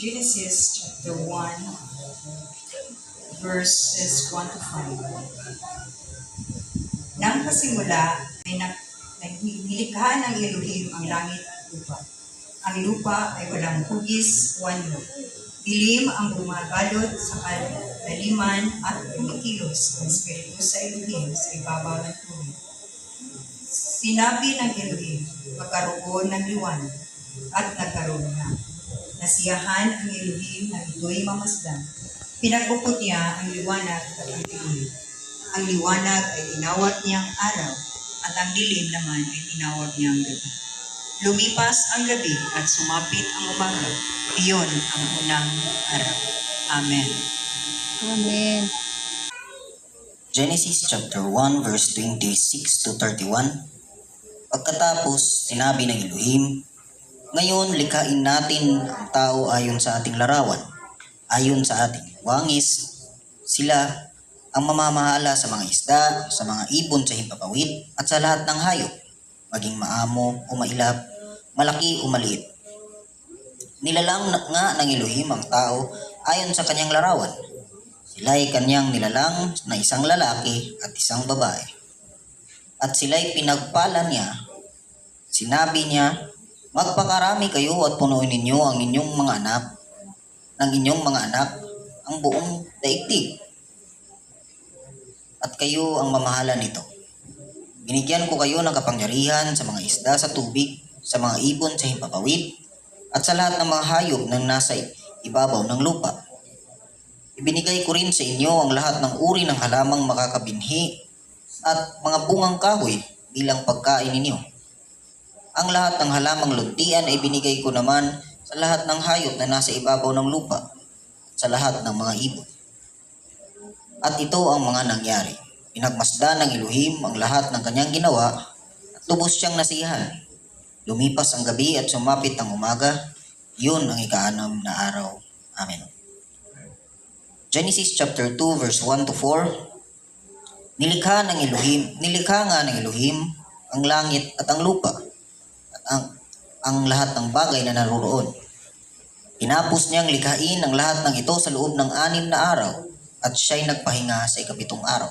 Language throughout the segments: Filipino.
Genesis chapter 1, verses 1 to 5. Nang kasimula ay nilikha ng Elohim ang langit at lupa. Ang lupa ay walang hugis, wanyo. Dilim ang bumabalot sa kadaliman at kumikilos ang Espiritu sa Elohim sa ibabaw ng tubig. Sinabi ng Elohim, magkaroon ng liwanag, at nagkaroon na. Nasiyahan ang Elohim na ito'y mamasdan. Pinagpuput niya ang liwanag at ang dilim. Ang liwanag ay tinawag niyang araw, at ang dilim naman ay tinawag niyang gabi. Lumipas ang gabi at sumapit ang umaga. Iyon ang unang araw. Amen. Amen. Genesis chapter 1 verse 26 to 31. Pagkatapos, sinabi ng Elohim, ngayon likhain natin ang tao ayon sa ating larawan, ayon sa ating wangis. Sila ang mamamahala sa mga isda, sa mga ibon sa himpapawid, at sa lahat ng hayop, maging maamo o mailap, malaki o maliit. Nilalang nga ng Elohim ang tao ayon sa kanyang larawan. Sila'y kanyang nilalang na isang lalaki at isang babae. At sila'y pinagpala niya. Sinabi niya, magpakarami kayo at punuin ninyo ang inyong mga anak, ang buong daigdig. At kayo ang mamahala nito. Binigyan ko kayo ng kapangyarihan sa mga isda sa tubig, sa mga ibon sa himpapawid, at sa lahat ng mga hayop na nasa ibabaw ng lupa. Ibinigay ko rin sa inyo ang lahat ng uri ng halamang makakabinhi at mga bungang kahoy bilang pagkain ninyo. Ang lahat ng halamang luntian ay binigay ko naman sa lahat ng hayop na nasa ibabaw ng lupa, sa lahat ng mga ibon. At ito ang mga nangyari. Pinagmasdan ng Elohim ang lahat ng kanyang ginawa at lubos siyang nasiyahan. Lumipas ang gabi at sumapit ang umaga. Yun ang ika-6 na araw. Amen. Genesis chapter 2 verse 1 to 4. Nilikha nga ng Elohim ang langit at ang lupa at ang lahat ng bagay na naroon. Tinapos niyang likhain ang lahat ng ito sa loob ng 6 na araw at siya'y nagpahinga sa ika-7 araw.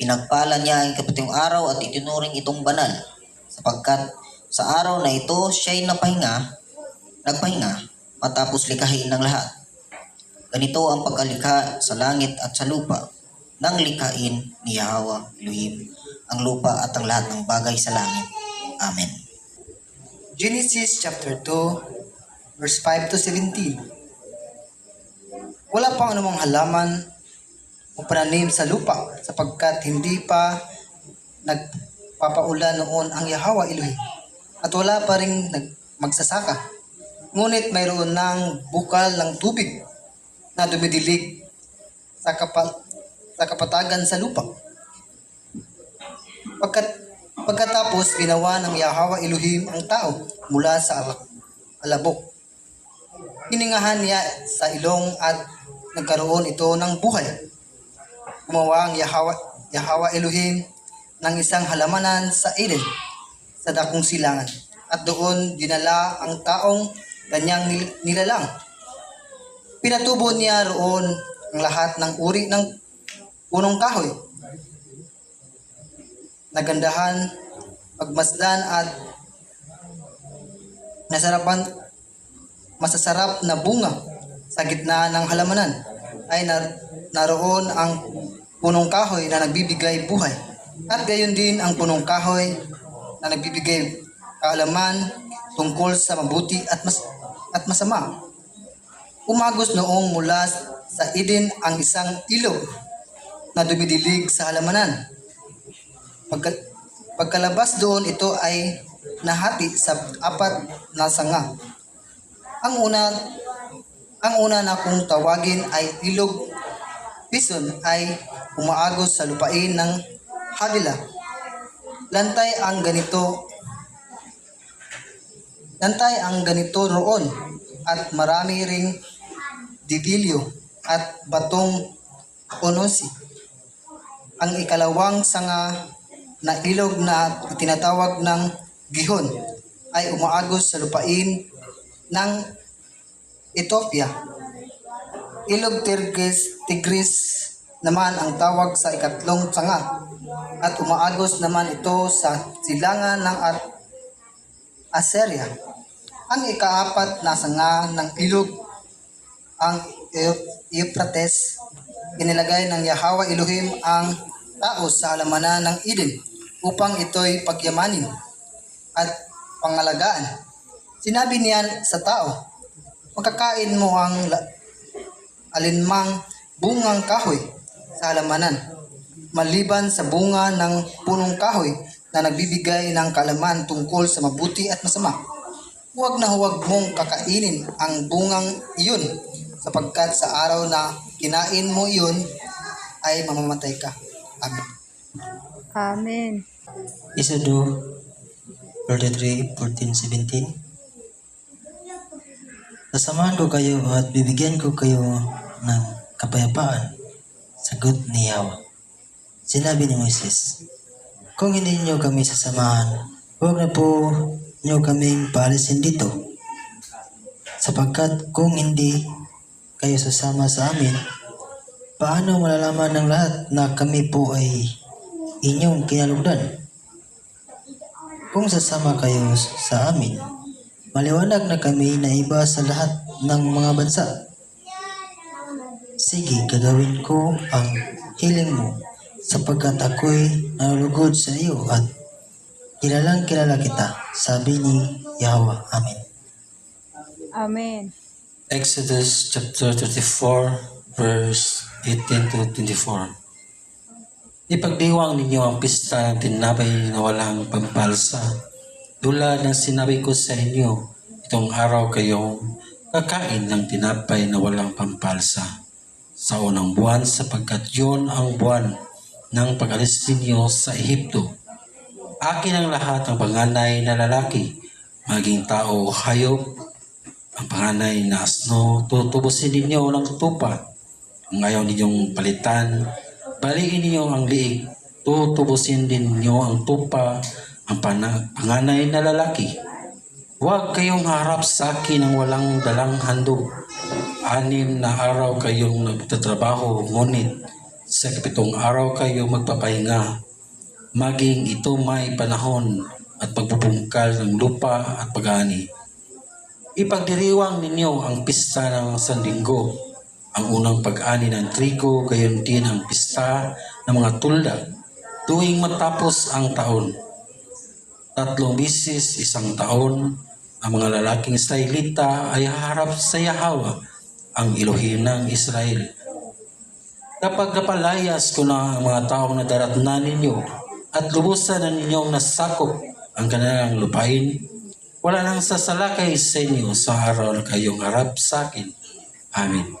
Pinagpala niya ang ika-7 araw at itinuring itong banal sapagkat sa araw na ito siya'y nagpahinga matapos likhain ng lahat. Ganito ang pagkalikha sa langit at sa lupa nang likhain ni Yahweh Elohim ang lupa at ang lahat ng bagay sa langit. Amen. Genesis chapter 2, verse 5 to 17. Wala pang anumang halaman o pananim sa lupa sapagkat hindi pa nagpapaulan noon ang Yahweh Elohim at wala pa ring magsasaka. Ngunit mayroon ng bukal ng tubig na dumidilig sa kapatagan sa lupa. Pagkatapos ginawa ng Yahweh Elohim ang tao mula sa alabok. Hiningahan niya sa ilong at nagkaroon ito ng buhay. Gumawa ang Yahweh Elohim ng isang halamanan sa Eden, sa dakong silangan, at doon dinala ang taong kanyang nilalang. Pinatubo niya roon ang lahat ng uri ng punong kahoy, nagandahan, pagmasdan at masasarap na bunga. Sa gitna ng halamanan ay naroon ang punong kahoy na nagbibigay buhay, at gayon din ang punong kahoy na nagbibigay kaalaman tungkol sa mabuti at masama. Umagos noong mula sa Eden ang isang ilog na dumidilig sa halamanan. Pagkalabas doon, ito ay nahati sa 4 na sanga. Ang una na kung tawagin ay ilog Pison ay umaagos sa lupain ng Havila. Lantay ang ganito roon at marami ring didilyo at batong onosi. Ang ikalawang sanga na ilog na tinatawag ng Gihon ay umaagos sa lupain ng Ethiopia. Ilog Tigris naman ang tawag sa ikatlong tsanga at umaagos naman ito sa silangan ng Assyria. Ang ikaapat na sanga ng ilog, ang Euphrates, inilagay ng Yahweh Elohim ang tao sa halamanan ng Eden upang ito'y pagyamanin at pangalagaan. Sinabi niya sa tao, "Makakain mo ang alinmang bungang kahoy sa halamanan, maliban sa bunga ng punong kahoy na nagbibigay ng kaalaman tungkol sa mabuti at masama. Huwag na huwag mong kakainin ang bungang iyon, sapagkat sa araw na kinain mo iyon ay mamamatay ka." Amen. Amen. Exodus 33, 14, 17. Sasamahan ko kayo at bibigyan ko kayo ng kapayapaan. Sagot ni Yahweh. Sinabi ni Moises, "Kung hindi niyo kami sasamahan, huwag na po niyo kaming paalisin dito. Sapagkat kung hindi kayo sasama sa amin, paano malalaman ng lahat na kami po ay inyong kinalugdan? Kung sasama kayo sa amin, maliwanag na kami na iba sa lahat ng mga bansa. Sige, gagawin ko ang hiling mo, sapagkat ako'y nalulugod sa iyo at kilalang kilala kita," sabi ni Yahweh. Amen. Amen. Exodus chapter 34, verse 18 to 24. Ipagdiwang ninyo ang pista ng tinapay na walang pampalsa. Tulad ng sinabi ko sa inyo, itong araw kayong kakain ng tinapay na walang pampalsa sa unang buwan, sapagkat yun ang buwan ng pag-alis ninyo sa Ehipto. Akin ang lahat ng panganay na lalaki, maging tao o hayop. Ang panganay na asno, tutubusin ninyo ng tupa. Kung ayaw ninyong palitan, baliin ninyo ang liig, tutubusin din ninyo ang tupa. Ang panganay na lalaki, huwag kayong harap sa akin ng walang dalang handog. 6 na araw kayong nagtatrabaho, ngunit sa 7 araw kayo magpapahinga. Maging ito may panahon at pagbubungkal ng lupa at pag-ani. Ipagdiriwang ninyo ang pista ng Sandinggo, ang unang pag-ani ng trigo, gayon din ang pista ng mga tulda, tuwing matapos ang taon. 3 bisis isang taon, ang mga lalaking Israelita ay haharap sa Yahweh, ang Elohim ng Israel. Kapag napalayas ko na ang mga taong nadaratnan ninyo at lubusan na ninyong nasakop ang kanilang lupain, wala nang sasalakay sa inyo sa araw na kayong harap sa akin. Amen.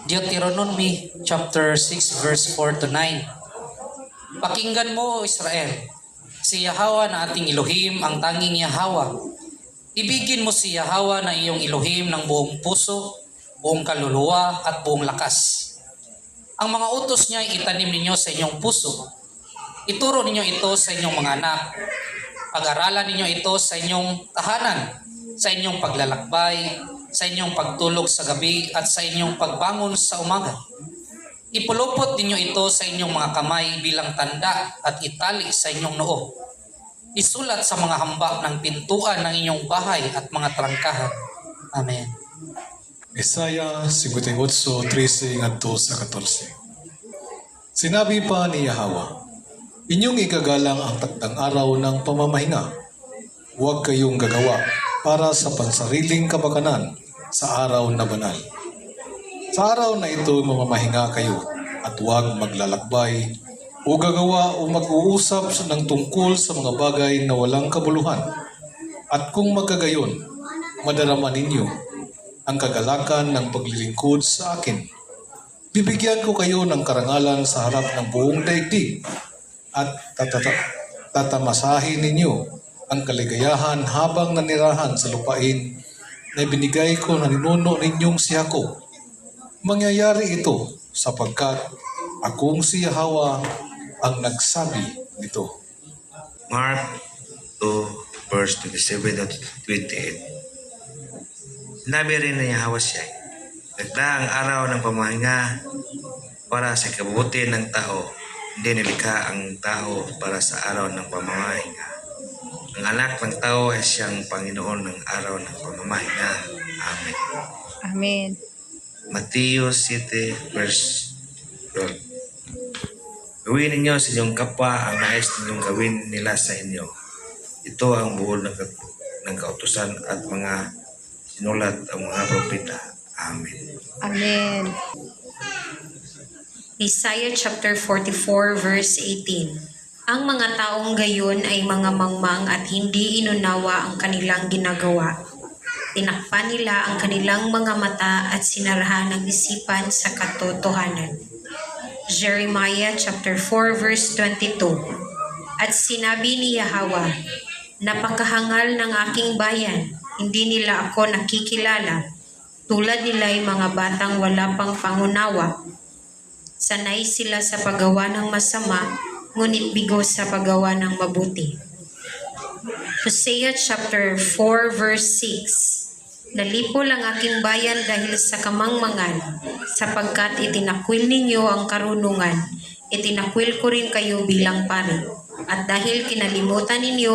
Deuteronomy chapter 6 verse 4 to 9. Pakinggan mo, O Israel, si Yahweh na ating Elohim, ang tanging Yahweh. Ibigin mo si Yahweh na iyong Elohim ng buong puso, buong kaluluwa at buong lakas. Ang mga utos niya ay itanim ninyo sa inyong puso. Ituro ninyo ito sa inyong mga anak. Pag-aralan ninyo ito sa inyong tahanan, sa inyong paglalakbay, sa inyong pagtulog sa gabi at sa inyong pagbangon sa umaga. Ipulupot ninyo ito sa inyong mga kamay bilang tanda at itali sa inyong noo. Isulat sa mga hambak ng pintuan ng inyong bahay at mga trangkahan. Amen. Isaiah 58:13 ngadto sa 14. Sinabi pa ni Yahweh, "Inyong igagalang ang takdang araw ng pamamahinga. Huwag kayong gagawa para sa pansariling kapakanan sa araw na banal. Sa araw na ito mamamahinga kayo at huwag maglalakbay o gagawa o mag-uusap ng tungkol sa mga bagay na walang kabuluhan. At kung magkagayon, madarama ninyo ang kagalakan ng paglilingkod sa akin. Bibigyan ko kayo ng karangalan sa harap ng buong daigdig at tatamasahin ninyo ang kaligayahan habang nanirahan sa lupain na binigay ko na ninuno ninyong si Jacob. Mangyayari ito sapagkat akong si Yahweh ang nagsabi nito." Mark 2 verse 27 at 28. Sinabi rin ni Yahweh siya, "Dagdaang araw ng pamahinga para sa kabubuti ng tao, hindi nilikha ang tao para sa araw ng pamamahinga. Ang anak ng tao ay siyang Panginoon ng araw ng pamamahinga." Amen. Amen. Mateo 7 verse 12. Gawin ninyo sa inyong kapwa ang nais ninyong gawin nila sa inyo. Ito ang buod ng kautusan at mga sinulat ang mga propeta. Amen. Amen. Isaiah chapter 44 verse 18. Ang mga taong gayon ay mga mangmang at hindi inunawa ang kanilang ginagawa. Tinakpan nila ang kanilang mga mata at sinarahan ang isipan sa katotohanan. Jeremiah chapter 4 verse 22. At sinabi ni Yahweh, "Napakahangal ng aking bayan, hindi nila ako nakikilala. Tulad nila ay mga batang wala pang pangunawa. Sanay sila sa paggawa ng masama, ngunit bigo sa paggawa ng mabuti." Hosea chapter 4 verse 6. Nalipol ang aking bayan dahil sa kamangmangan, sapagkat itinakwil ninyo ang karunungan, itinakwil ko rin kayo bilang pari. At dahil kinalimutan ninyo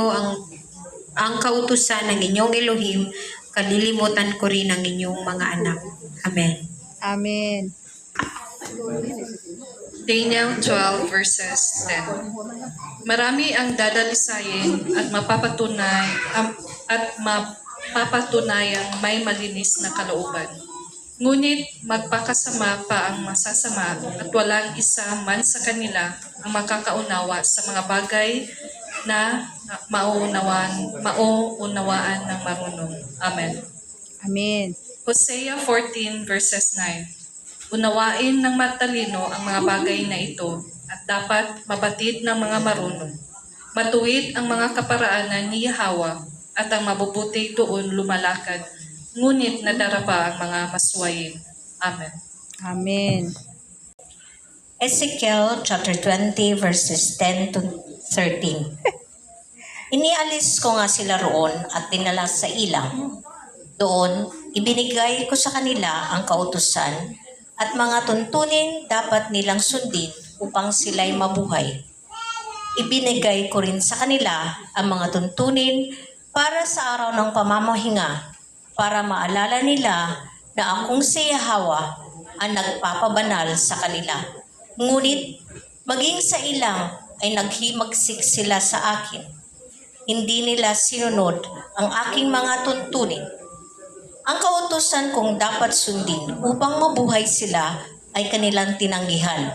ang kautusan ng inyong Elohim, kalilimutan ko rin ang inyong mga anak. Amen. Amen. Daniel 12 verses 10. Marami ang dadalisayin at mapapatunayang may malinis na kalooban. Ngunit magpakasama pa ang masasama at walang isa man sa kanila ang makakaunawa sa mga bagay na mauunawaan ng marunong. Amen. Amen. Hosea 14 verses 9. Unawain ng matalino ang mga bagay na ito at dapat mabatid ng mga marunong. Matuwid ang mga kaparaanan ni Yahweh at ang mabubuti doon lumalakad, ngunit nadarapa ang mga maswayin. Amen. Amen. Ezekiel chapter 20 verses 10 to 13. Inialis ko nga sila roon at dinala sa ilang. Doon, ibinigay ko sa kanila ang kautusan at mga tuntunin dapat nilang sundin upang sila'y mabuhay. Ibinigay ko rin sa kanila ang mga tuntunin para sa araw ng pamamahinga, para maalala nila na akong si Yahweh ang nagpapabanal sa kanila. Ngunit maging sa ilang ay naghimagsik sila sa akin. Hindi nila sinunod ang aking mga tuntunin. Ang kautusan kong dapat sundin upang mabuhay sila ay kanilang tinanggihan.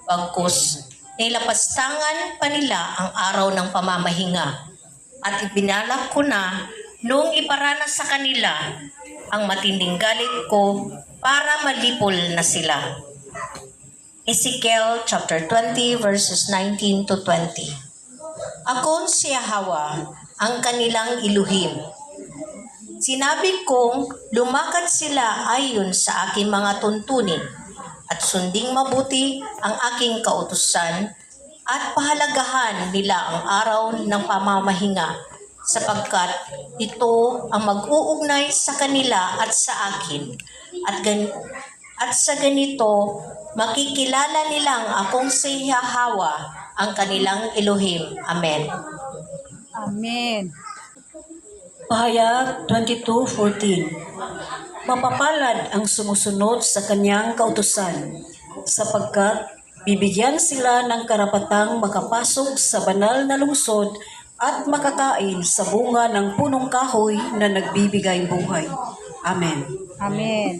Bagkus, nilapastangan pa nila ang araw ng pamamahinga. At ibinalak ko na noong iparanas sa kanila ang matinding galit ko para malipol na sila. Ezekiel chapter 20 verses 19 to 20. Ako si Yahweh, ang kanilang Elohim. Sinabi kong lumakad sila ayon sa aking mga tuntunin at sunding mabuti ang aking kautusan at pahalagahan nila ang araw ng pamamahinga sapagkat ito ang mag-uugnay sa kanila at sa akin. At sa ganito, makikilala nilang akong si Yahweh, ang kanilang Elohim. Amen. Amen. Pahayag 22:14. Mapapalad ang sumusunod sa kanyang kautusan, sapagkat bibigyan sila ng karapatang makapasok sa banal na lungsod at makakain sa bunga ng punong kahoy na nagbibigay buhay. Amen. Amen.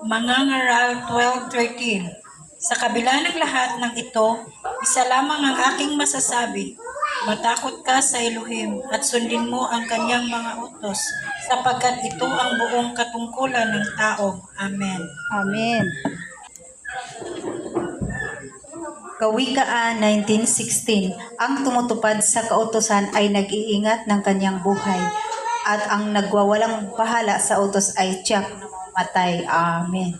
Mangangaral 12:13. Sa kabila ng lahat ng ito, isa lamang ang aking masasabi. Matakot ka sa Elohim at sundin mo ang kanyang mga utos, sapagkat ito ang buong katungkulan ng tao. Amen. Amen. Kawikaan 19:16. Ang tumutupad sa kautusan ay nag-iingat ng kanyang buhay, at ang nagwawalang bahala sa utos ay tiyak na mamatay. Amen.